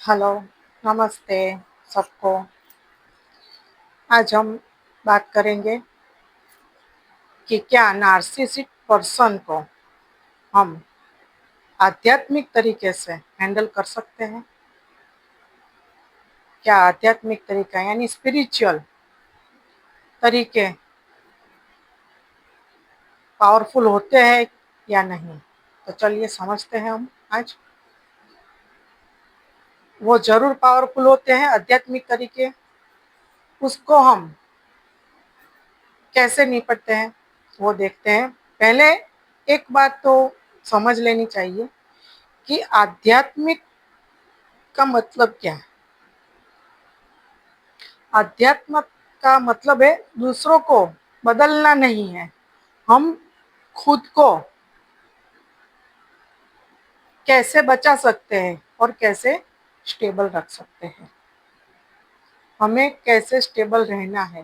Hello, नमस्ते सबको। आज हम बात करेंगे कि क्या नार्सिसिस्ट पर्सन को हम आध्यात्मिक तरीके से हैंडल कर सकते हैं। क्या आध्यात्मिक तरीका यानी स्पिरिचुअल तरीके पावरफुल होते हैं या नहीं। तो चलिए समझते हैं हम आज। वो जरूर पावरफुल होते हैं आध्यात्मिक तरीके। उसको हम कैसे निपटते हैं वो देखते हैं। पहले एक बात तो समझ लेनी चाहिए कि आध्यात्मिक का मतलब क्या है। अध्यात्म का मतलब है दूसरों को बदलना नहीं है, हम खुद को कैसे बचा सकते हैं और कैसे स्टेबल रख सकते हैं। हमें कैसे स्टेबल रहना है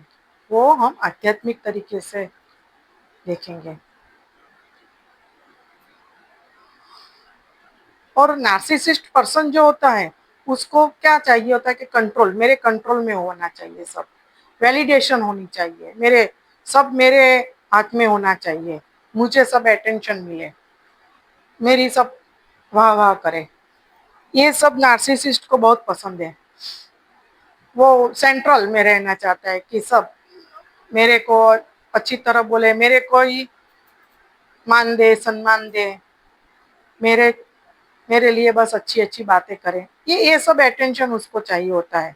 वो हम आध्यात्मिक तरीके से देखेंगे। और नार्सिसिस्ट पर्सन जो होता है उसको क्या चाहिए होता है कि कंट्रोल, मेरे कंट्रोल में होना चाहिए, सब वैलिडेशन होनी चाहिए, मेरे हाथ में होना चाहिए, मुझे सब अटेंशन मिले, मेरी सब वाह वाह करे। ये सब नार्सिसिस्ट को बहुत पसंद है। वो सेंट्रल में रहना चाहता है कि सब मेरे को अच्छी तरह बोले, मेरे को ही मान दे, सम्मान दे, मेरे मेरे लिए बस अच्छी अच्छी बातें करें। ये सब अटेंशन उसको चाहिए होता है।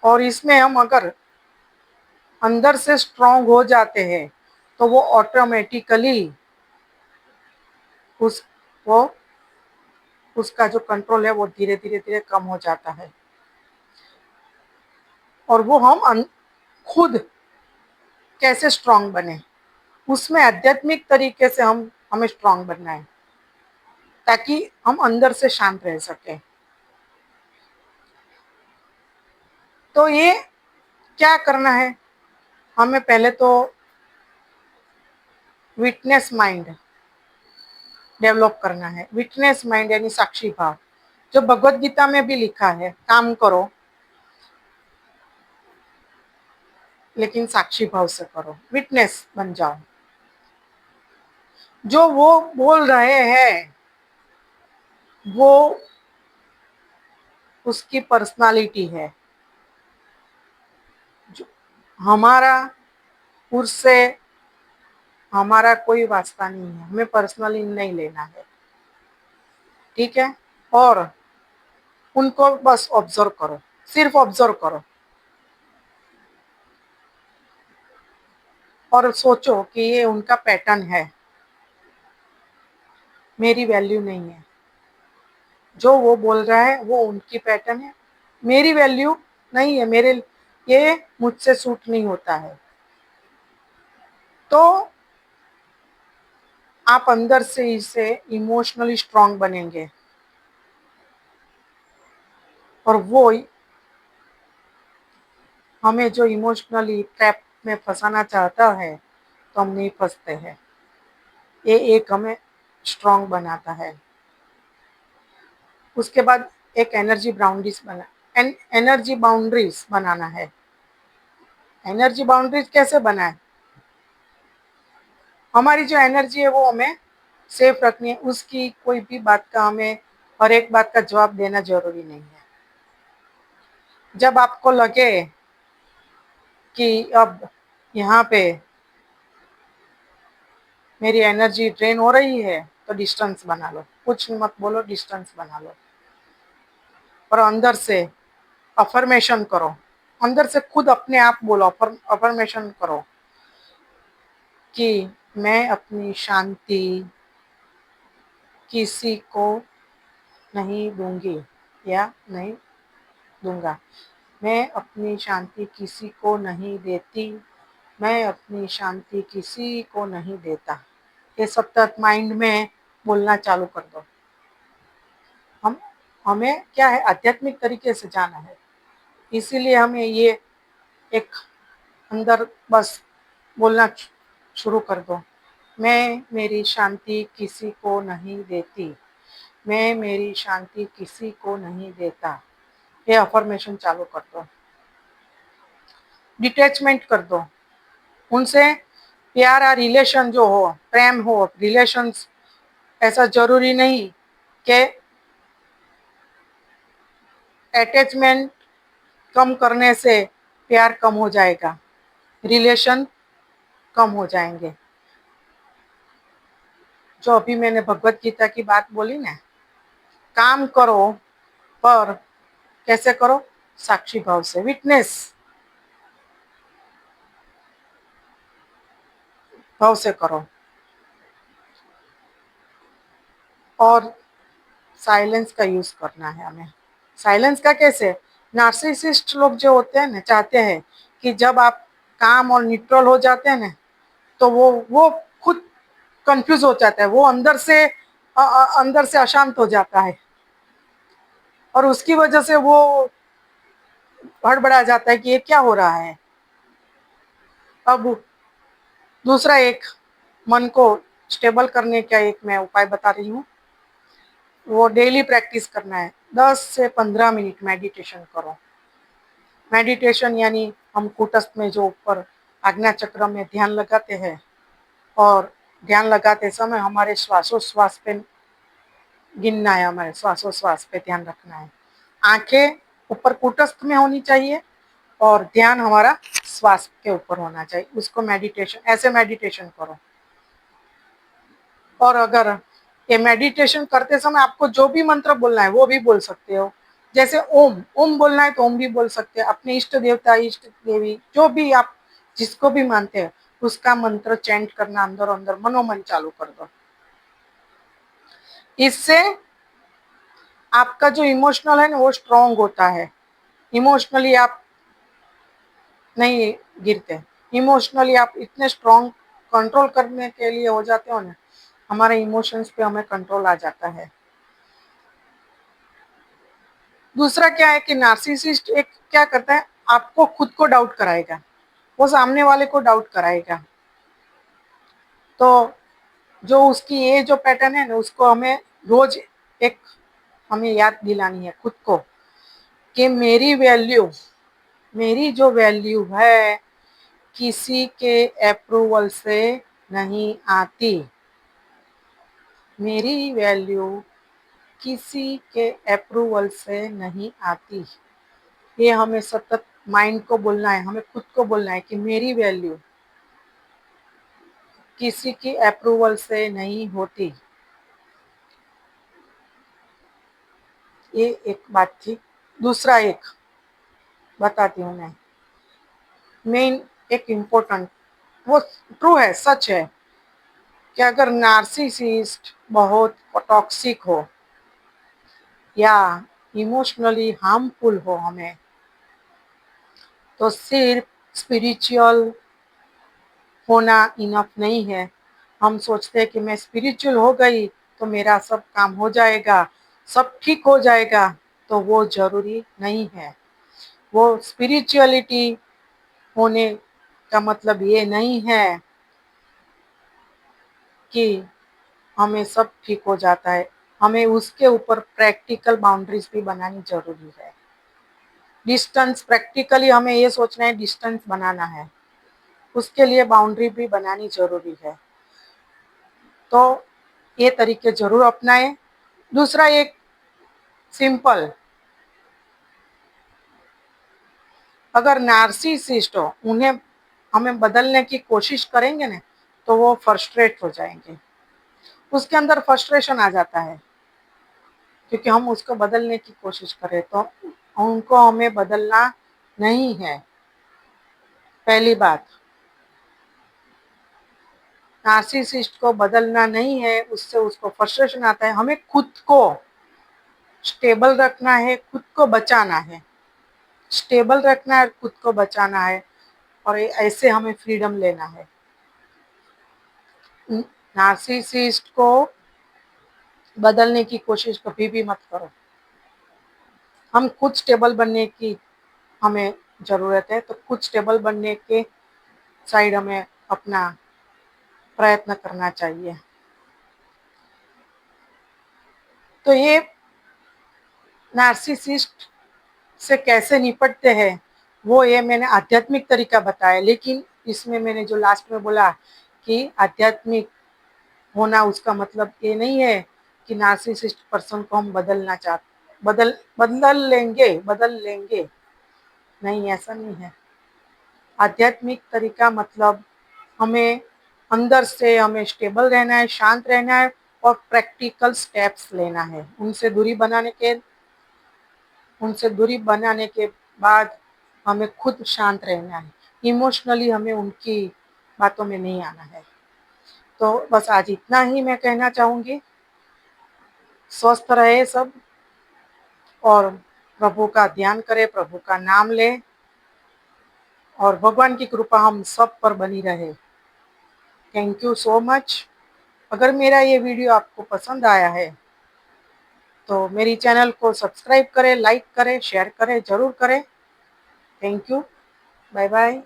और इसमें हम अगर अंदर से स्ट्रांग हो जाते हैं तो वो ऑटोमेटिकली उस वो उसका जो कंट्रोल है वो धीरे धीरे धीरे कम हो जाता है। और वो खुद कैसे स्ट्रांग बने, उसमें आध्यात्मिक तरीके से हमें स्ट्रांग बनना है ताकि हम अंदर से शांत रह सके। तो ये क्या करना है, हमें पहले तो विटनेस माइंड डेवलप करना है। विटनेस माइंड यानी साक्षी भाव, जो भगवत गीता में भी लिखा है, काम करो लेकिन साक्षी भाव से करो, विटनेस बन जाओ। जो वो बोल रहे हैं वो उसकी पर्सनालिटी है, जो हमारा उससे हमारा कोई वास्ता नहीं है, हमें पर्सनली नहीं लेना है, ठीक है। और उनको बस ऑब्जर्व करो, सिर्फ ऑब्जर्व करो और सोचो कि ये उनका पैटर्न है, मेरी वैल्यू नहीं है। जो वो बोल रहा है वो उनकी पैटर्न है, मेरी वैल्यू नहीं है, मेरे ये मुझसे सूट नहीं होता है। तो आप अंदर से इसे इमोशनली स्ट्रांग बनेंगे और वो हमें जो इमोशनली ट्रैप में फंसाना चाहता है तो हम नहीं फंसते हैं। ये एक हमें स्ट्रांग बनाता है। उसके बाद एक एनर्जी बाउंड्रीज बनाना है। एनर्जी बाउंड्रीज कैसे बनाए, हमारी जो एनर्जी है वो हमें सेफ रखनी है, उसकी कोई भी बात का हमें हर एक बात का जवाब देना जरूरी नहीं है। जब आपको लगे कि अब यहाँ पे मेरी एनर्जी ड्रेन हो रही है तो डिस्टेंस बना लो, कुछ मत बोलो, डिस्टेंस बना लो और अंदर से अफर्मेशन करो। अंदर से खुद अपने आप बोलो, अफर्मेशन करो कि मैं अपनी शांति किसी को नहीं दूंगी या नहीं दूंगा, मैं अपनी शांति किसी को नहीं देती, मैं अपनी शांति किसी को नहीं देता। ये सतत माइंड में बोलना चालू कर दो। हम हमें क्या है, आध्यात्मिक तरीके से जाना है, इसीलिए हमें ये एक अंदर बस बोलना शुरू कर दो मैं मेरी शांति किसी को नहीं देती, मैं मेरी शांति किसी को नहीं देता। ये अफर्मेशन चालू कर दो, डिटैचमेंट कर दो उनसे। प्यारा रिलेशन जो हो, प्रेम हो, रिलेशंस, ऐसा जरूरी नहीं कि अटैचमेंट कम करने से प्यार कम हो जाएगा, रिलेशन कम हो जाएंगे। जो अभी मैंने भगवत गीता की बात बोली ना, काम करो पर कैसे करो? साक्षी भाव से, विटनेस भाव से करो। और साइलेंस का यूज करना है हमें। साइलेंस का कैसे? नार्सिसिस्ट लोग जो होते हैं ना, चाहते हैं कि जब आप काम और न्यूट्रल हो जाते हैं ना, तो वो खुद कंफ्यूज हो जाता है, वो अंदर से अशांत हो जाता है और उसकी वजह से वो हड़बड़ा जाता है कि ये क्या हो रहा है। अब दूसरा एक, मन को स्टेबल करने का एक मैं उपाय बता रही हूँ। वो डेली प्रैक्टिस करना है, 10 से 15 मिनट मेडिटेशन करो। मेडिटेशन यानी हम कूटस्थ में जो ऊपर आज्ञा चक्र में ध्यान लगाते हैं, और ध्यान लगाते समय हमारे श्वासोश्वास पे गिनना है, हमारे श्वासोश्वास पे ध्यान रखना है। आंखें ऊपर कूटस्थ में होनी चाहिए और ध्यान हमारा श्वास के ऊपर होना चाहिए। उसको मेडिटेशन, ऐसे मेडिटेशन करो। और अगर ये मेडिटेशन करते समय आपको जो भी मंत्र बोलना है वो भी बोल सकते हो। जैसे ओम, ओम बोलना है तो ओम भी बोल सकते हैं। अपने इष्ट देवता, इष्ट देवी, जो भी आप जिसको भी मानते हैं उसका मंत्र चैंट करना अंदर अंदर मनोमन चालू कर दो। इससे आपका जो इमोशनल है ना वो स्ट्रांग होता है। इमोशनली आप नहीं गिरते, इमोशनली आप इतने स्ट्रांग कंट्रोल करने के लिए हो जाते हो ना, हमारे इमोशंस पे हमें कंट्रोल आ जाता है। दूसरा क्या है कि नार्सिसिस्ट एक क्या करता है, आपको खुद को डाउट कराएगा, वो सामने वाले को डाउट कराएगा। तो जो उसकी ये जो पैटर्न है ना, उसको हमें रोज एक हमें याद दिलानी है खुद को कि मेरी जो वैल्यू है किसी के अप्रूवल से नहीं आती। मेरी वैल्यू किसी के अप्रूवल से नहीं आती। ये हमें सतत माइंड को बोलना है, हमें खुद को बोलना है कि मेरी वैल्यू किसी की अप्रूवल से नहीं होती। ये एक बात थी। दूसरा एक बताती हूँ मैं, मेन एक इम्पोर्टेंट, वो ट्रू है, सच है कि अगर नार्सिसिस्ट बहुत टॉक्सिक हो या इमोशनली हार्मफुल हो हमें, तो सिर्फ स्पिरिचुअल होना इनफ नहीं है। हम सोचते हैं कि मैं स्पिरिचुअल हो गई तो मेरा सब काम हो जाएगा, सब ठीक हो जाएगा, तो वो जरूरी नहीं है। वो स्पिरिचुअलिटी होने का मतलब ये नहीं है कि हमें सब ठीक हो जाता है। हमें उसके ऊपर प्रैक्टिकल बाउंड्रीज भी बनानी जरूरी है। डिस्टेंस, प्रैक्टिकली हमें ये सोचना है डिस्टेंस बनाना है, उसके लिए बाउंड्री भी बनानी जरूरी है। तो ये तरीके जरूर अपनाएं। दूसरा एक सिंपल, अगर नार्सिसिस्ट हो उन्हें हमें बदलने की कोशिश करेंगे ना, तो वो फ्रस्ट्रेट हो जाएंगे, उसके अंदर फ्रस्ट्रेशन आ जाता है क्योंकि हम उसको बदलने की कोशिश करें। तो उनको हमें बदलना नहीं है। पहली बात, नार्सिसिस्ट को बदलना नहीं है, उससे उसको फ्रस्ट्रेशन आता है। हमें खुद को स्टेबल रखना है, खुद को बचाना है, स्टेबल रखना है, खुद को बचाना है, और ऐसे हमें फ्रीडम लेना है। नार्सिसिस्ट को बदलने की कोशिश कभी भी मत करो। हम खुद स्टेबल बनने की हमें ज़रूरत है, तो खुद स्टेबल बनने के साइड हमें अपना प्रयत्न करना चाहिए। तो ये नार्सिसिस्ट से कैसे निपटते हैं वो ये मैंने आध्यात्मिक तरीका बताया, लेकिन इसमें मैंने जो लास्ट में बोला कि आध्यात्मिक होना उसका मतलब ये नहीं है कि नार्सिसिस्ट पर्सन को हम बदलना चाहते बदल लेंगे। नहीं, ऐसा नहीं है। आध्यात्मिक तरीका मतलब हमें अंदर से हमें स्टेबल रहना है, शांत रहना है और प्रैक्टिकल स्टेप्स लेना है। उनसे दूरी बनाने के बाद हमें खुद शांत रहना है। इमोशनली हमें उनकी बातों में नहीं आना है। तो बस आज इतना ही मैं कहना चाहूँगी। स्वस्थ रहे सब और प्रभु का ध्यान करें, प्रभु का नाम लें और भगवान की कृपा हम सब पर बनी रहे। Thank you so much. अगर मेरा ये वीडियो आपको पसंद आया है तो मेरी चैनल को सब्सक्राइब करें, लाइक करें, शेयर करें, ज़रूर करें। Thank you. Bye bye.